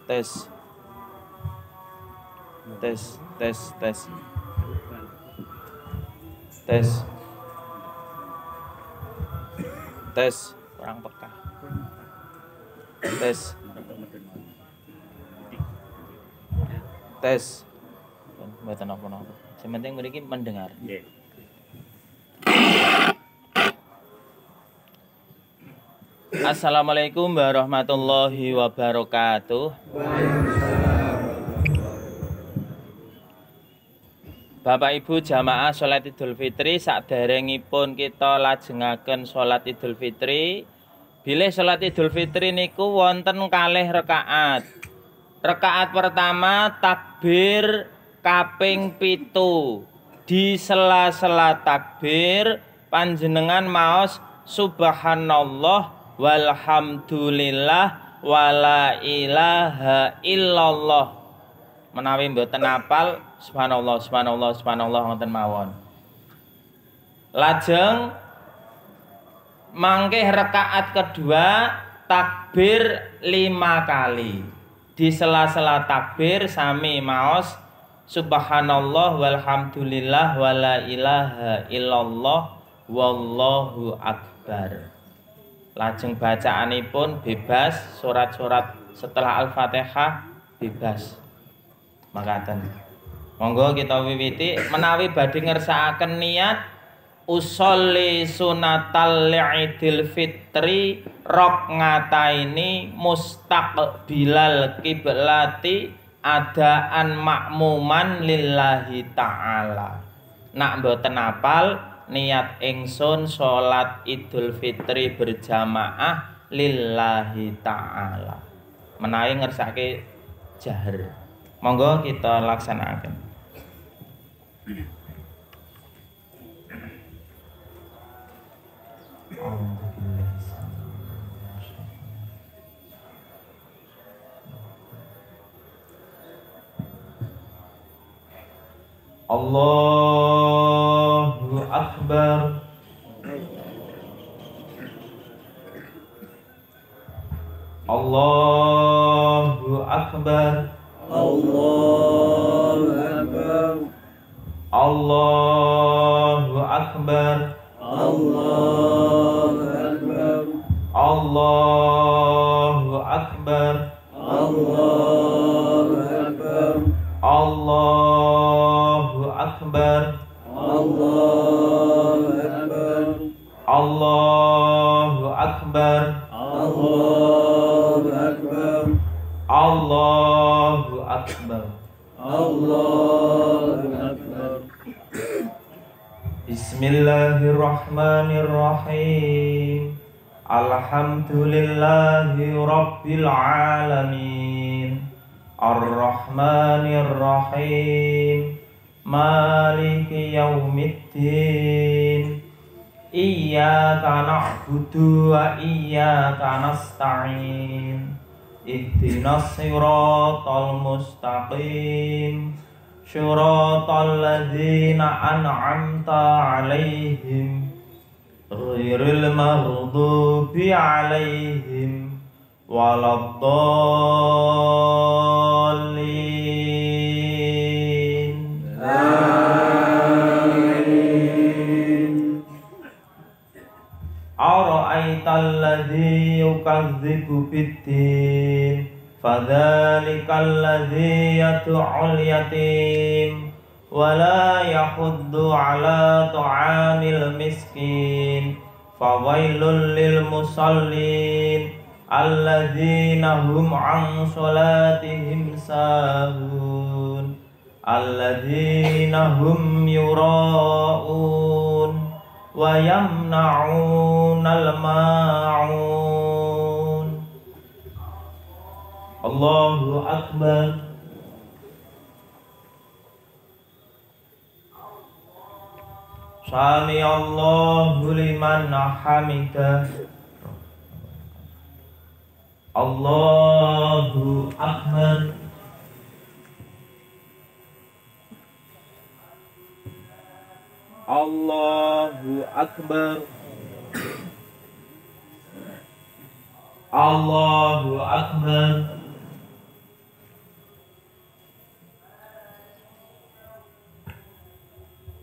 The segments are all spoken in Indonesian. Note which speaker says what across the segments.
Speaker 1: tes tes tes tes tes tes kurang peka tes tes mboten apa-apa sing penting mriki mendengar. Assalamualaikum warahmatullahi wabarakatuh. Bapak Ibu jamaah salat Idul Fitri, saderengipun kita lajengaken salat Idul Fitri. Bilih salat Idul Fitri niku wonten kalih rakaat. Rakaat pertama takbir kaping 7. Di sela-sela takbir panjenengan maos subhanallah walhamdulillah wala ilaha illallah. Menawi mboten apal subhanallah subhanallah subhanallah wonten mawon. Lajeng mangke rakaat kedua takbir 5 kali. Di sela-sela takbir sami maos subhanallah walhamdulillah wala ilaha illallah wallahu akbar. Lajeng bacaanipun bebas, surat-surat setelah Al-Fatihah bebas. Makaten. Monggo kita wiwiti menawi badhe ngersakaken niat usolli sunatal Idul Fitri rok ngataini mustaqbilal kiblati adaan makmuman lillahi ta'ala. Nak mboten apal niat ingsun salat Idul Fitri berjamaah lillahi ta'ala. Menawi ngersake jahar. Monggo kita laksanakan. Allahu Akbar. Allahu Akbar.
Speaker 2: Allahu Akbar.
Speaker 1: Allahu Akbar.
Speaker 2: Allahu Akbar.
Speaker 1: Allahu Akbar.
Speaker 2: Allahu Akbar.
Speaker 1: Allahu Akbar.
Speaker 2: Allahu Akbar.
Speaker 1: Allahu Akbar.
Speaker 2: Allahu Akbar.
Speaker 1: Allahu Akbar.
Speaker 2: Allahu Akbar.
Speaker 1: Bismillahirrahmanirrahim. Alhamdulillahi rabbil alamin. Ar-Rahmanir-Rahim. Maliki yaumiddin. Iyyaka na'budu wa iyyaka nasta'in. Ihdinas siratal mustaqim. Shiratal ladzina an'amta 'alaihim ghairil maghdubi 'alaihim waladdallin. Amin. Ara'aital ladzi yukadzibu biddin fadzalikal ladzi yad'ul yatim wa la yahuddu 'ala ta'amil miskin fawailul lil musallin alladzina hum 'an sholatihim sahun alladzina hum yura'un wa yamna'unal ma'un. Allahu Akbar. Sami Allahu liman hamidah. Allahu Akbar. Allahu Akbar. Allahu Akbar.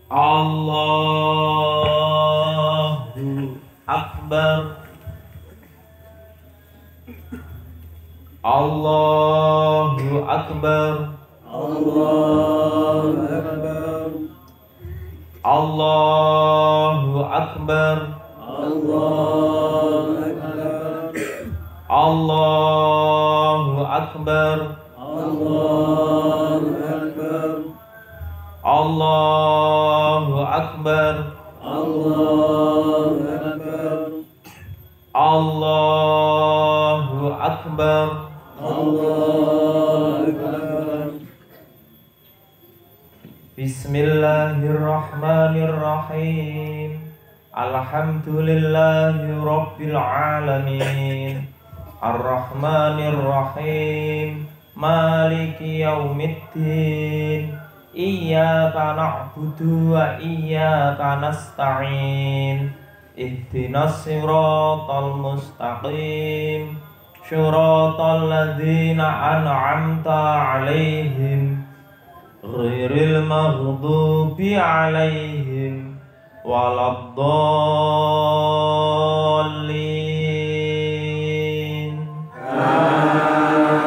Speaker 1: Allahu Akbar. Allahu Akbar.
Speaker 2: Allahu Akbar.
Speaker 1: Allahu Akbar.
Speaker 2: Allahu Akbar.
Speaker 1: Allahu Akbar.
Speaker 2: Allahu Akbar.
Speaker 1: Allahu Akbar.
Speaker 2: Allahu Akbar.
Speaker 1: Allahu Akbar.
Speaker 2: Allahu Akbar.
Speaker 1: Bismillahirrahmanirrahim. Alhamdulillahi Rabbil Alamin. Ar-Rahmanir-Rahim. Maliki yaumiddin. Iyyaka na'budu wa iyyaka nasta'in. Ihdinas siratal mustaqim. Syiratal ladzina an'amta 'alaihim ghairil maghdubi 'alaihim waladdallin.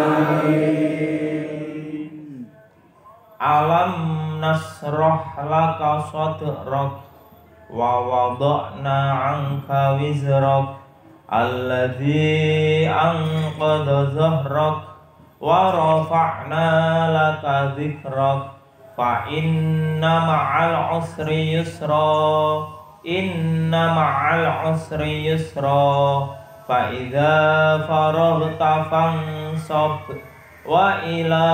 Speaker 2: Amin.
Speaker 1: Alam nasrah laka sadrak wa wada'na 'anka wizrak alladzi anqadha zahrak wa rafa'na laka dzikrak fa inna ma'al usri yusra inna ma'al usri yusra fa idza faraghta fansab wa ila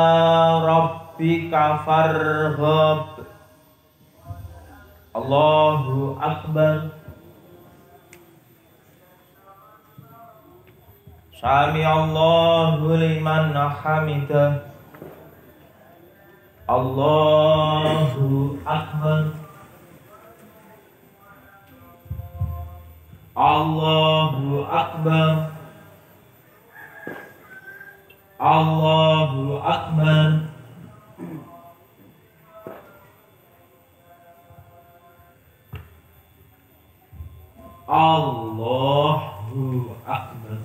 Speaker 1: rabbika farghab. Allahu Akbar. Sami Allahu liman hamidah. Allahu Akbar. Allahu Akbar. Allahu Akbar. Allahu Akbar.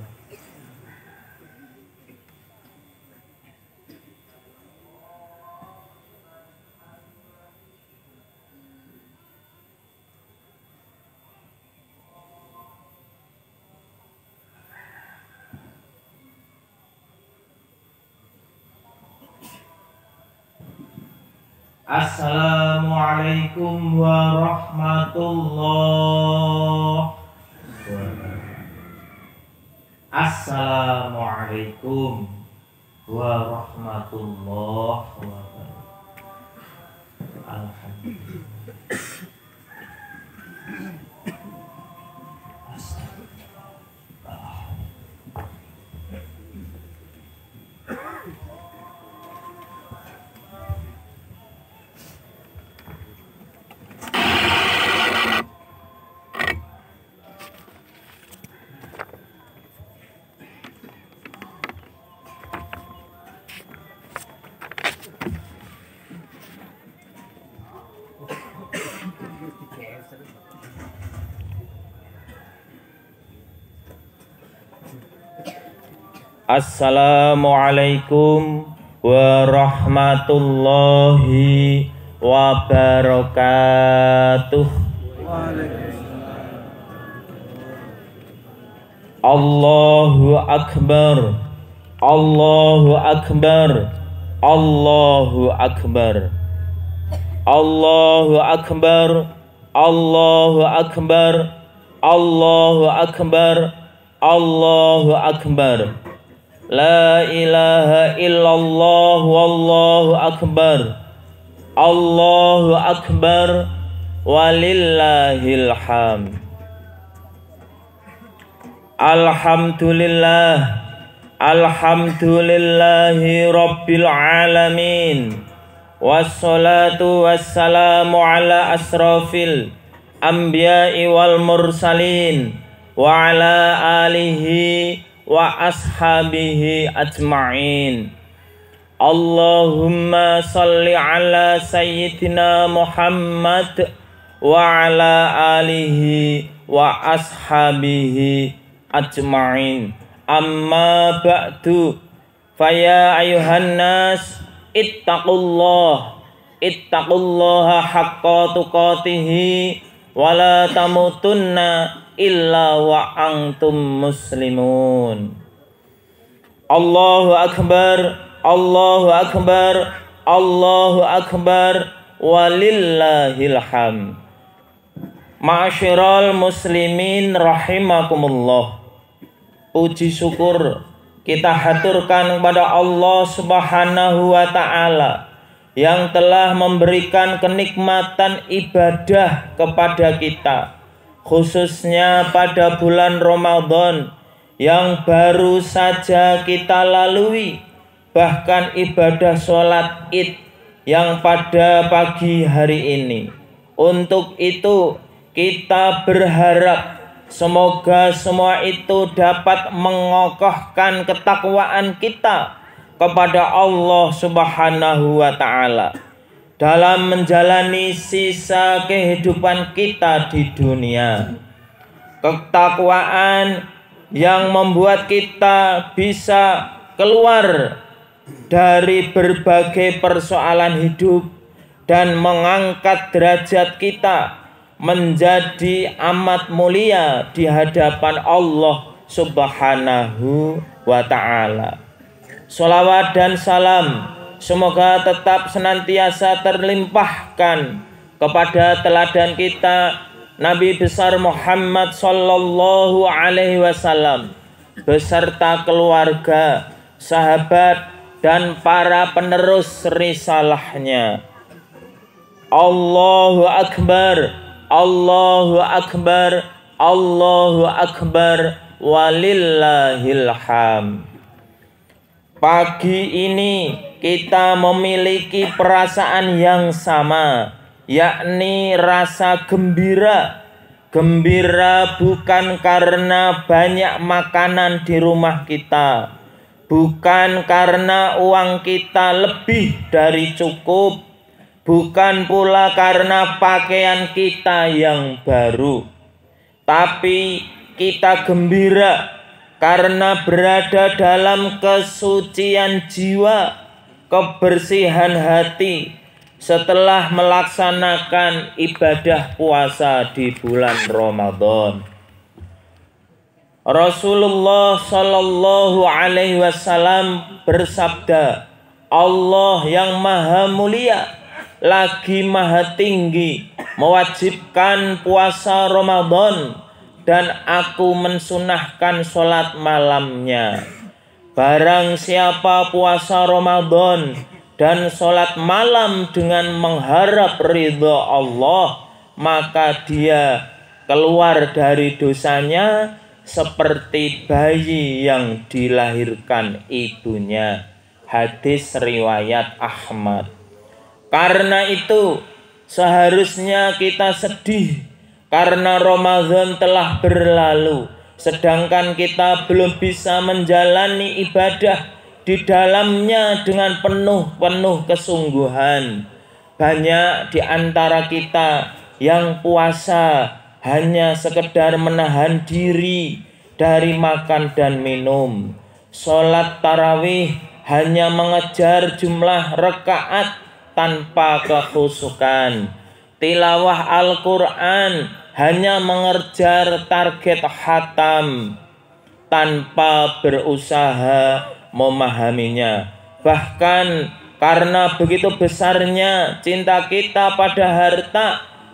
Speaker 1: Assalamualaikum warahmatullahi wabarakatuh. Assalamualaikum warahmatullahi wabarakatuh. Alhamdulillah. Assalamualaikum warahmatullahi wabarakatuh. Allahu Akbar. Allahu Akbar. Allahu Akbar. Allahu Akbar. Allahu Akbar. Allahu Akbar. Allahu Akbar. La ilaha illallah wallahu akbar. Allahu akbar walillahil hamd. Alhamdulillah. Alhamdulillahi rabbil alamin. Wassalatu wassalamu ala asrafil anbiya'i wal mursalin wa ala alihi wa ashabihi ajma'in. Allahumma salli ala sayyidina Muhammad wa ala alihi wa ashabihi ajma'in. Amma ba'du, faya ayuhan nas ittaqullaha haqqa tuqatihi wa la tamutunna illa wa antum muslimun. Allahu akbar, Allahu akbar, Allahu akbar, walillahil hamd. Ma'asyiral muslimin rahimakumullah. Puji syukur kita haturkan kepada Allah Subhanahu wa ta'ala yang telah memberikan kenikmatan ibadah kepada kita, khususnya pada bulan Ramadan yang baru saja kita lalui, bahkan ibadah sholat Id yang pada pagi hari ini. Untuk itu kita berharap semoga semua itu dapat mengokohkan ketakwaan kita kepada Allah Subhanahu wa ta'ala dalam menjalani sisa kehidupan kita di dunia. Ketakwaan yang membuat kita bisa keluar dari berbagai persoalan hidup dan mengangkat derajat kita menjadi amat mulia di hadapan Allah Subhanahu wa ta'ala. Sholawat dan salam semoga tetap senantiasa terlimpahkan kepada teladan kita Nabi besar Muhammad sallallahu alaihi wasallam beserta keluarga, sahabat dan para penerus risalahnya. Allahu akbar, Allahu akbar, Allahu akbar, walillahil hamd. Pagi ini kita memiliki perasaan yang sama, yakni rasa gembira. Gembira bukan karena banyak makanan di rumah kita, bukan karena uang kita lebih dari cukup, bukan pula karena pakaian kita yang baru, tapi kita gembira karena berada dalam kesucian jiwa, kebersihan hati setelah melaksanakan ibadah puasa di bulan Ramadan. Rasulullah Shallallahu Alaihi Wasallam bersabda, Allah yang maha mulia lagi maha tinggi mewajibkan puasa Ramadan dan aku mensunahkan sholat malamnya. Barang siapa puasa Ramadan dan sholat malam dengan mengharap ridho Allah, maka dia keluar dari dosanya seperti bayi yang dilahirkan ibunya. Hadis riwayat Ahmad. Karena itu seharusnya kita sedih karena Ramadan telah berlalu, sedangkan kita belum bisa menjalani ibadah di dalamnya dengan penuh kesungguhan. Banyak di antara kita yang puasa hanya sekedar menahan diri dari makan dan minum. Sholat tarawih hanya mengejar jumlah rakaat tanpa kekhusukan. Tilawah Al-Quran hanya mengejar target khatam tanpa berusaha memahaminya. Bahkan karena begitu besarnya cinta kita pada harta,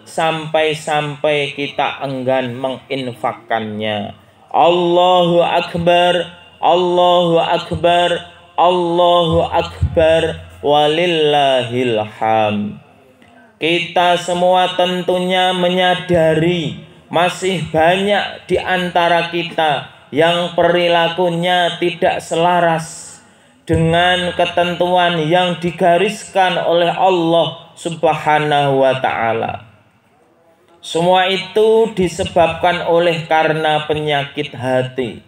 Speaker 1: sampai-sampai kita enggan menginfakkannya. Allahu akbar, Allahu akbar, Allahu akbar, walillahil hamd. Kita semua tentunya menyadari masih banyak di antara kita yang perilakunya tidak selaras dengan ketentuan yang digariskan oleh Allah Subhanahu wa ta'ala. Semua itu disebabkan oleh karena penyakit hati.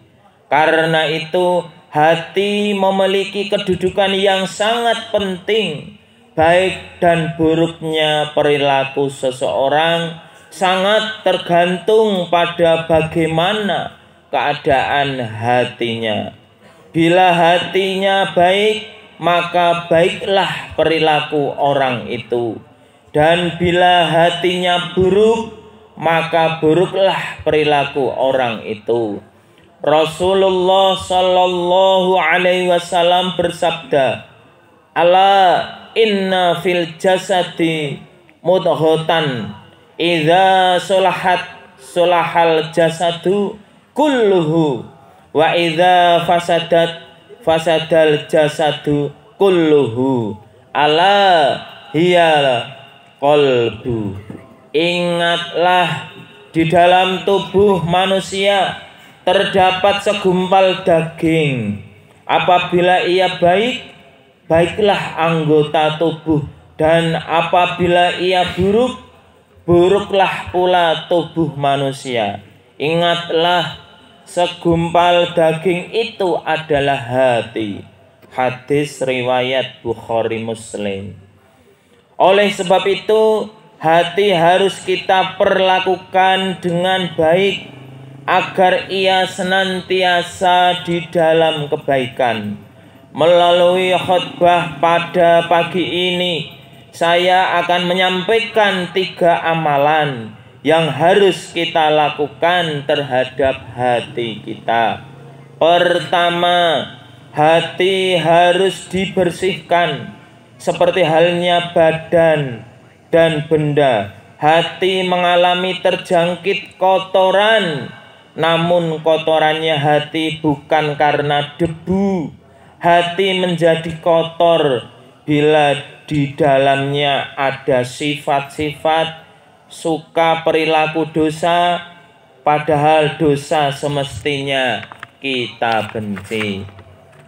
Speaker 1: Karena itu hati memiliki kedudukan yang sangat penting. Baik dan buruknya perilaku seseorang sangat tergantung pada bagaimana keadaan hatinya. Bila hatinya baik, maka baiklah perilaku orang itu. Dan bila hatinya buruk, maka buruklah perilaku orang itu. Rasulullah sallallahu alaihi wasallam bersabda, "Ala inna fil jasadi mudghatan, idza solahat solahal jasadu kulluhu, wa idza fasadat fasadal jasadu kulluhu, ala hiya qalbu." Ingatlah, di dalam tubuh manusia terdapat segumpal daging. Apabila ia baik, baiklah anggota tubuh, dan apabila ia buruk, buruklah pula tubuh manusia. Ingatlah, segumpal daging itu adalah hati. Hadis riwayat Bukhari Muslim. Oleh sebab itu, hati harus kita perlakukan dengan baik agar ia senantiasa di dalam kebaikan. Melalui khutbah pada pagi ini, saya akan menyampaikan 3 amalan yang harus kita lakukan terhadap hati kita. Pertama, hati harus dibersihkan seperti halnya badan dan benda. Hati mengalami terjangkit kotoran, namun kotorannya hati bukan karena debu. Hati menjadi kotor bila di dalamnya ada sifat-sifat suka perilaku dosa, padahal dosa semestinya kita benci.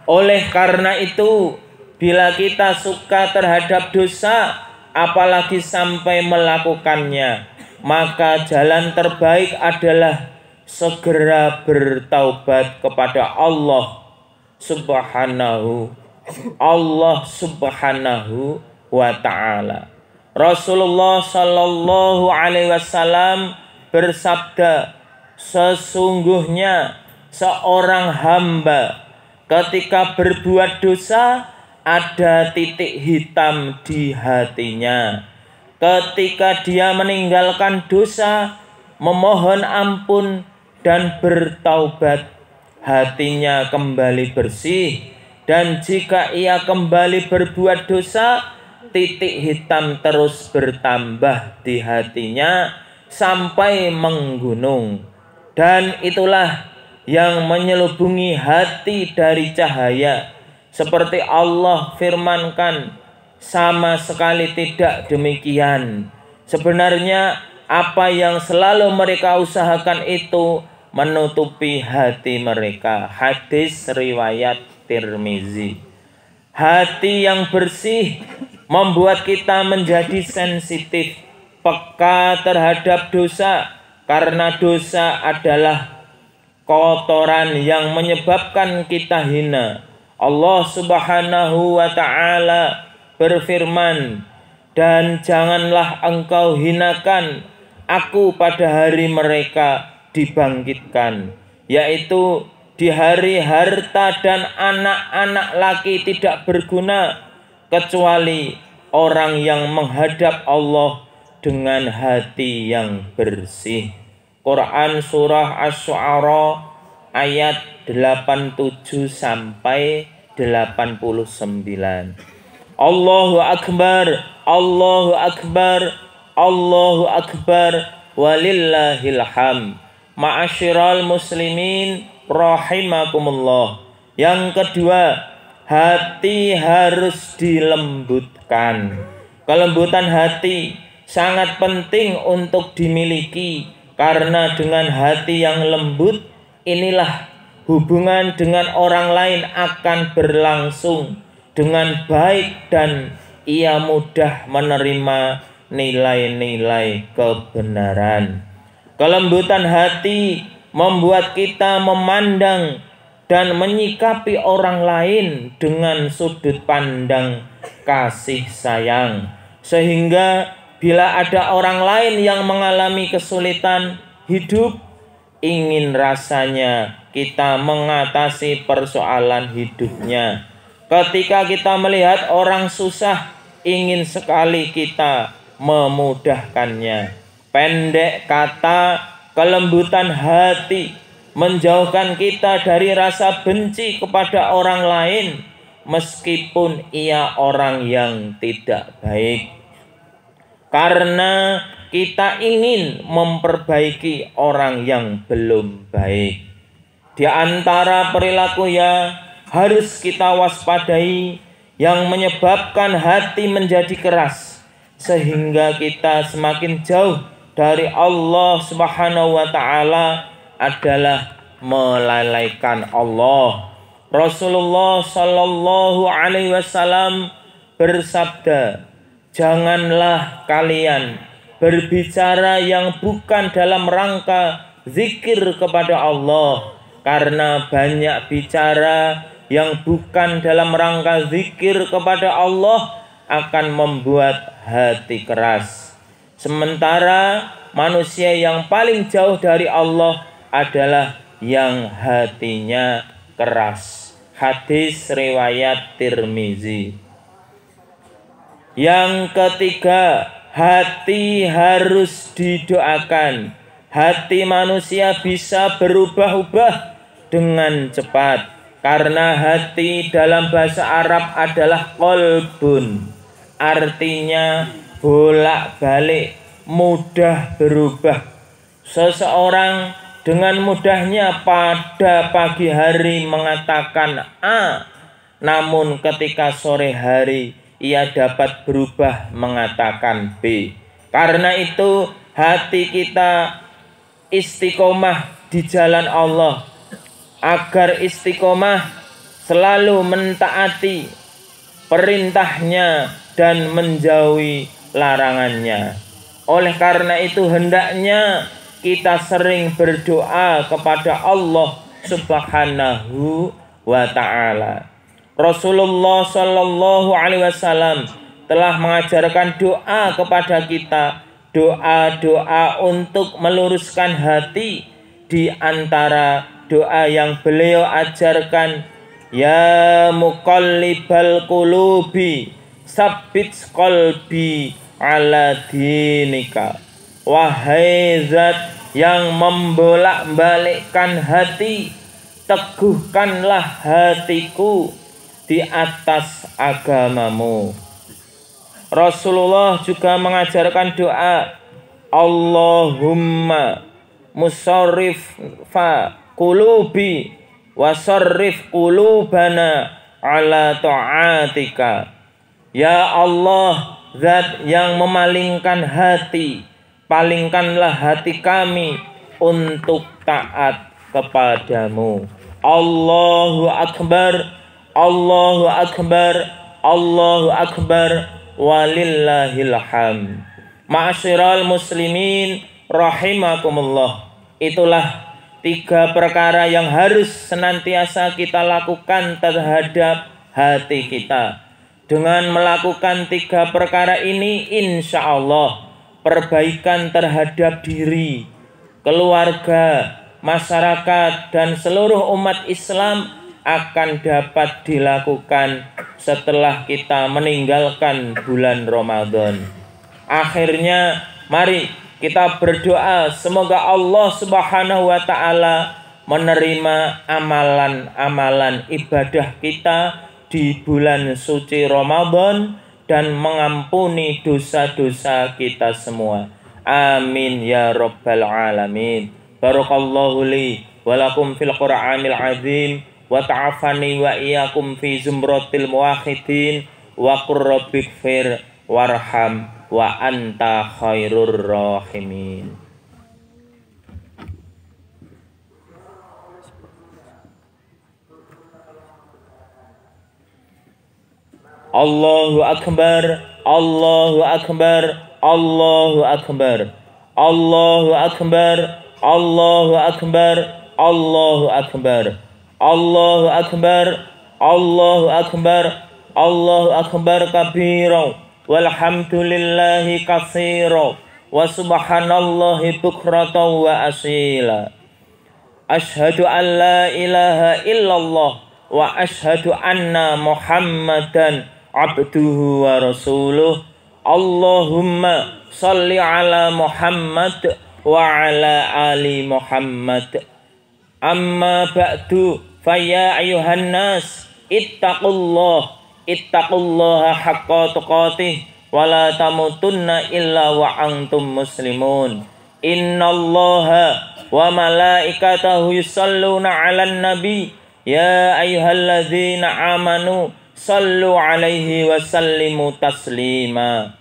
Speaker 1: Oleh karena itu, bila kita suka terhadap dosa, apalagi sampai melakukannya, maka jalan terbaik adalah segera bertaubat kepada Allah Subhanahu wa ta'ala. Rasulullah sallallahu alaihi wasallam bersabda, sesungguhnya seorang hamba ketika berbuat dosa ada titik hitam di hatinya. Ketika dia meninggalkan dosa, memohon ampun dan bertaubat, hatinya kembali bersih. Dan jika ia kembali berbuat dosa, titik hitam terus bertambah di hatinya sampai menggunung. Dan itulah yang menyelubungi hati dari cahaya. Seperti Allah firmankan, sama sekali tidak demikian. Sebenarnya apa yang selalu mereka usahakan itu menutupi hati mereka. Hadis riwayat Tirmizi. Hati yang bersih membuat kita menjadi sensitif, peka terhadap dosa, karena dosa adalah kotoran yang menyebabkan kita hina. Allah Subhanahu wa ta'ala berfirman, dan janganlah engkau hinakan aku pada hari mereka dibangkitkan, yaitu di hari harta dan anak-anak laki tidak berguna kecuali orang yang menghadap Allah dengan hati yang bersih. Quran surah Asy-Syu'ara ayat 87 sampai 89. Allahu akbar, Allahu akbar, Allahu akbar, walillahil hamd. Ma'asyiral muslimin rahimakumullah. Yang kedua, hati harus dilembutkan. Kelembutan hati sangat penting untuk dimiliki, karena dengan hati yang lembut inilah hubungan dengan orang lain akan berlangsung dengan baik dan ia mudah menerima nilai-nilai kebenaran. Kelembutan hati membuat kita memandang dan menyikapi orang lain dengan sudut pandang kasih sayang. Sehingga bila ada orang lain yang mengalami kesulitan hidup, ingin rasanya kita mengatasi persoalan hidupnya. Ketika kita melihat orang susah, ingin sekali kita memudahkannya. Pendek kata, kelembutan hati menjauhkan kita dari rasa benci kepada orang lain, meskipun ia orang yang tidak baik. Karena kita ingin memperbaiki orang yang belum baik. Di antara perilaku yang harus kita waspadai yang menyebabkan hati menjadi keras, sehingga kita semakin jauh dari Allah Subhanahu wa Ta'ala, adalah melalaikan Allah. Rasulullah Sallallahu Alaihi Wasallam bersabda, janganlah kalian berbicara yang bukan dalam rangka zikir kepada Allah, karena banyak bicara yang bukan dalam rangka zikir kepada Allah akan membuat hati keras. Sementara manusia yang paling jauh dari Allah adalah yang hatinya keras. Hadis riwayat Tirmizi. Yang ketiga, hati harus didoakan. Hati manusia bisa berubah-ubah dengan cepat, karena hati dalam bahasa Arab adalah qalbun, artinya bolak-balik, mudah berubah. Seseorang dengan mudahnya pada pagi hari mengatakan A, namun ketika sore hari ia dapat berubah mengatakan B. Karena itu hati kita istiqomah di jalan Allah. Agar istiqomah selalu mentaati perintahnya dan menjauhi larangannya. Oleh karena itu hendaknya kita sering berdoa kepada Allah Subhanahu wa Ta'ala. Rasulullah Sallallahu Alaihi Wasallam telah mengajarkan doa kepada kita, doa-doa untuk meluruskan hati. Di antara doa yang beliau ajarkan, ya muqallibal qulubi sabbit qalbi ala dinika. Wahai zat yang membolak-balikkan hati, teguhkanlah hatiku di atas agamamu. Rasulullah juga mengajarkan doa, Allahumma musarrif fa qulubi wasarrif qulubana ala ta'atika. Ya Allah, zat yang memalingkan hati, palingkanlah hati kami untuk taat kepadamu. Allahu Akbar, Allahu Akbar, Allahu Akbar, walillahil hamd. Ma'asyiral muslimin rahimakumullah. Itulah 3 perkara yang harus senantiasa kita lakukan terhadap hati kita. Dengan melakukan 3 perkara ini, insya Allah perbaikan terhadap diri, keluarga, masyarakat, dan seluruh umat Islam akan dapat dilakukan setelah kita meninggalkan bulan Ramadan. Akhirnya mari kita berdoa semoga Allah Subhanahu wa Ta'ala menerima amalan-amalan ibadah kita di bulan suci Ramadan dan mengampuni dosa-dosa kita semua. Amin ya rabbal alamin. Barakallahu li wa lakum fil Qur'anil azim wa ta'afani wa iyyakum fi zumratil muwahhidin wa qur rabbighfir warham wa anta khairur rahimin. Allahu Akbar, Allahu Akbar, Allahu Akbar, Allahu Akbar, Allahu Akbar, Allahu Akbar, Allahu akbar, Allahu akbar, Allahu akbar kabira, walhamdulillahi katsira, wa subhanallahi bukratan wa asila. Asyhadu an la ilaha illallah wa asyhadu anna Muhammadan abduhu wa rasuluh. Allahumma shalli ala Muhammad wa ala ali Muhammad. Amma ba'du, faya ayuhan nas, ittaqullaha haqqa tuqatih, wa la tamutunna illa wa antum muslimun. Innallaha wa malaikatahu yusalluna 'alan nabi, ya ayyuhalladzina amanu sallu 'alaihi wa sallimu taslima.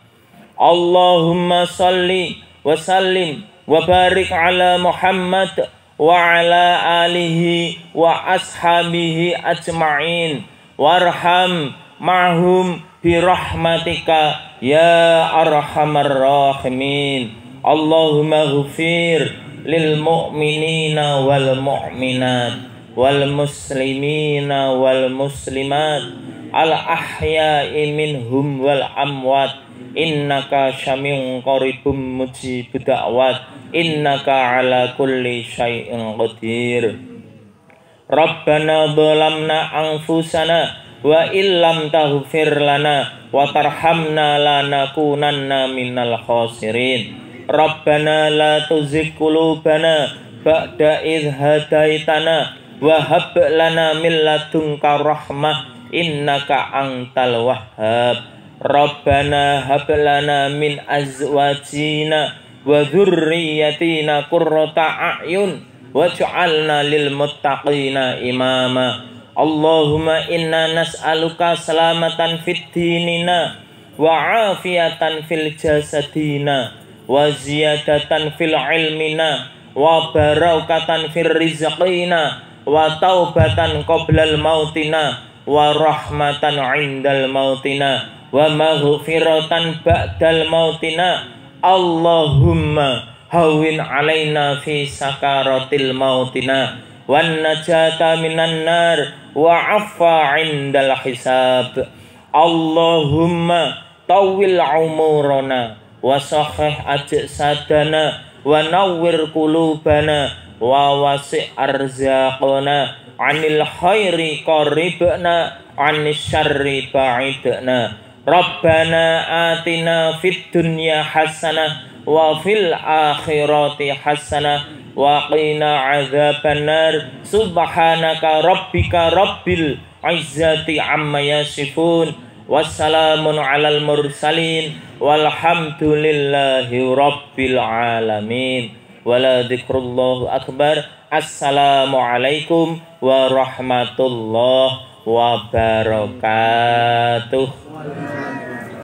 Speaker 1: Allahumma salli wa sallim wa barik 'ala Muhammad wa ala alihi wa ashabihi ajma'in, warham ma'hum birahmatika ya arhamar rahimin. Allahumma ghufir lil mu'minina wal mu'minat wal muslimina wal muslimat al ahya'i minhum wal amwat, innaka syami'un qaribum mujibud da'wat, innaka ala kulli syai'in qadir. Rabbana dhalamna anfusana wa illam taghfir lana wa tarhamna lanakunanna minal khasirin. Rabbana la tuzigh qulubana ba'da idh hadaitana wa hab lana min ladunka rahmah innaka antal wahhab. Rabbana hab lana min azwajina wa dzurriyyatina qurrata a'yun waj'alna lil muttaqina imama. Allahumma inna nas'aluka salamatan fid dinina wa afiyatan fil jasadina wa ziyadatan fil ilmina wa barakatan fil rizqina wa taubatan qoblal mautina wa rahmatan indal mautina wa maghfiratan ba'dal mautina. Allahumma hawin alaina fi sakaratil mautina wan najata minan nar wa affa indal hisab. Allahumma tawil umurana wa sahih ajsadana wa nawwir qulubana wa wasi' arzaqana, anil khairi qaribna anis syarri ba'idna. Rabbana atina fid dunya hasanah wa fil akhirati hasanah wa qina adzabannar. Subhanaka rabbika rabbil izzati amma yasifun, wassalamun alal mursalin, walhamdulillahi rabbil alamin. Wala dzikrullahu akbar. Assalamualaikum warahmatullahi wabarakatuh.